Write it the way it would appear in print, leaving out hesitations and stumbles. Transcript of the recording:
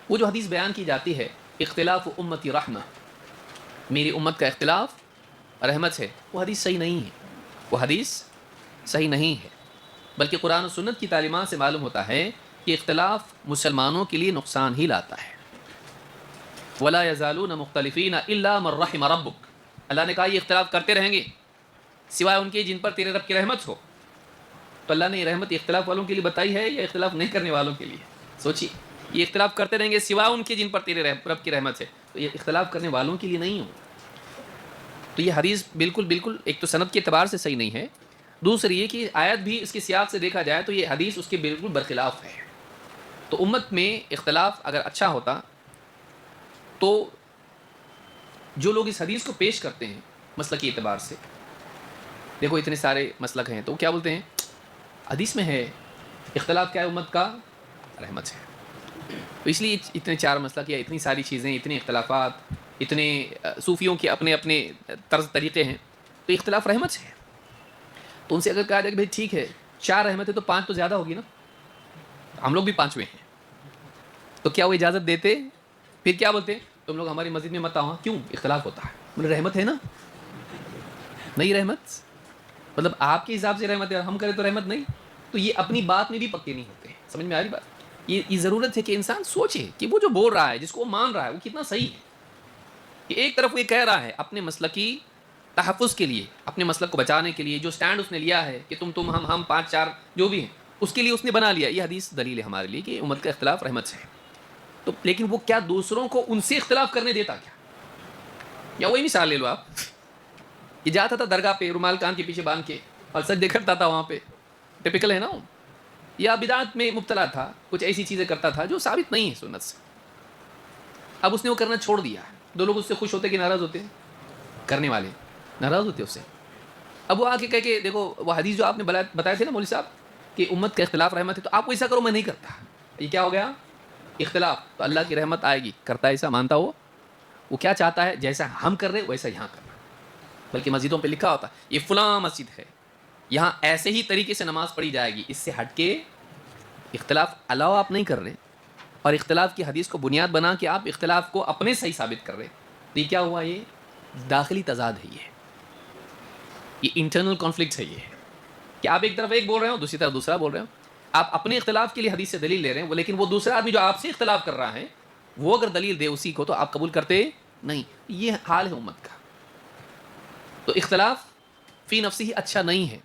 وہ جو حدیث بیان کی جاتی ہے اختلاف امتی رحمہ، میری امت کا اختلاف رحمت ہے، وہ حدیث صحیح نہیں ہے، وہ حدیث صحیح نہیں ہے، بلکہ قرآن و سنت کی تعلیمات سے معلوم ہوتا ہے کہ اختلاف مسلمانوں کے لیے نقصان ہی لاتا ہے۔ وَلَا يَزَالُونَ مُخْتَلِفِينَ إِلَّا مَن رَحِمَ رَبُّكَ، اللہ نے کہا یہ اختلاف کرتے رہیں گے سوائے ان کے جن پر تیرے رب کی رحمت ہو۔ تو اللہ نے یہ رحمت اختلاف والوں کے لیے بتائی ہے یا اختلاف نہیں کرنے والوں کے لیے؟ سوچیے، یہ اختلاف کرتے رہیں گے سوائے ان کے جن پر تیرے رب کی رحمت ہے، تو یہ اختلاف کرنے والوں کے لیے نہیں ہو۔ تو یہ حدیث بالکل ایک تو سند کے اعتبار سے صحیح نہیں ہے، دوسری یہ کہ آیت بھی اس کے سیاق سے دیکھا جائے تو یہ حدیث اس کے بالکل برخلاف ہے۔ تو امت میں اختلاف اگر اچھا ہوتا تو جو لوگ اس حدیث کو پیش کرتے ہیں مسلکی اعتبار سے، دیکھو اتنے سارے مسلک ہیں، تو کیا بولتے ہیں؟ حدیث میں ہے اختلاف کیا ہے؟ امت کا رحمت ہے۔ تو اس لیے اتنے چار مسلک یا اتنی ساری چیزیں، اتنے اختلافات، اتنے صوفیوں کے اپنے اپنے طرز طریقے ہیں، تو اختلاف رحمت ہے۔ تو ان سے اگر کہا جائے کہ بھائی ٹھیک ہے 4 رحمت ہے تو 5 تو زیادہ ہوگی نا، ہم لوگ بھی 5ویں ہیں، تو کیا وہ اجازت دیتے؟ پھر کیا بولتے؟ تم لوگ ہماری مسجد میں مت آؤ، کیوں؟ اختلاف ہوتا ہے۔ بولے رحمت ہے نا، نہیں رحمت مطلب آپ کے حساب سے رحمت ہے، ہم کریں تو رحمت نہیں۔ تو یہ اپنی بات میں بھی پکے نہیں ہوتے ہیں، سمجھ میں آ رہی بات؟ یہ ضرورت ہے کہ انسان سوچے کہ وہ جو بول رہا ہے، جس کو وہ مان رہا ہے، وہ کتنا صحیح ہے۔ کہ ایک طرف وہ یہ کہہ رہا ہے اپنے مسلکی تحفظ کے لیے، اپنے مسلک کو بچانے کے لیے، جو سٹینڈ اس نے لیا ہے کہ تم ہم 5 4 جو بھی ہیں، اس کے لیے اس نے بنا لیا۔ یہ حدیث دلیل ہے ہمارے لیے کہ امت کا اختلاف رحمت ہے۔ تو لیکن وہ کیا دوسروں کو ان سے اختلاف کرنے دیتا کیا؟ یا وہی مثال لے لو آپ، یہ جاتا تھا درگاہ پہ رومال کان کے پیچھے باندھ کے اور سجدے کرتا تھا وہاں پہ، ٹپیکل ہے نا وہ، یا بدعت میں مبتلا تھا، کچھ ایسی چیزیں کرتا تھا جو ثابت نہیں ہے سنت سے، اب اس نے وہ کرنا چھوڑ دیا۔ 2 لوگ اس سے خوش ہوتے کہ ناراض ہوتے؟ کرنے والے ناراض ہوتے اس سے۔ اب وہ آ کے کہہ کے دیکھو وہ حدیث جو آپ نے بتایا تھے نا مولوی صاحب کہ امت کا اختلاف رحمت ہے، تو آپ ایسا کرو میں نہیں کرتا، یہ کیا ہو گیا؟ اختلاف۔ تو اللہ کی رحمت آئے گی، کرتا ایسا مانتا وہ کیا چاہتا ہے؟ جیسا ہم کر رہے ویسا یہاں کرنا، بلکہ مسجدوں پہ لکھا ہوتا ہے یہ فلاں مسجد ہے، یہاں ایسے ہی طریقے سے نماز پڑھی جائے گی، اس سے ہٹ کے اختلاف علاوہ آپ نہیں کر رہے، اور اختلاف کی حدیث کو بنیاد بنا کے آپ اختلاف کو اپنے صحیح ثابت کر رہے، تو یہ کیا ہوا؟ یہ داخلی تضاد ہے، یہ انٹرنل کانفلکٹ ہے، یہ کہ آپ ایک طرف ایک بول رہے ہو، دوسری طرف دوسرا بول رہے ہو، آپ اپنے اختلاف کے لیے حدیث سے دلیل لے رہے ہیں، لیکن وہ دوسرا آدمی جو آپ سے اختلاف کر رہا ہے وہ اگر دلیل دے اسی کو تو آپ قبول کرتے نہیں۔ یہ حال ہے امت کا۔ تو اختلاف فی نفسی ہی اچھا نہیں ہے۔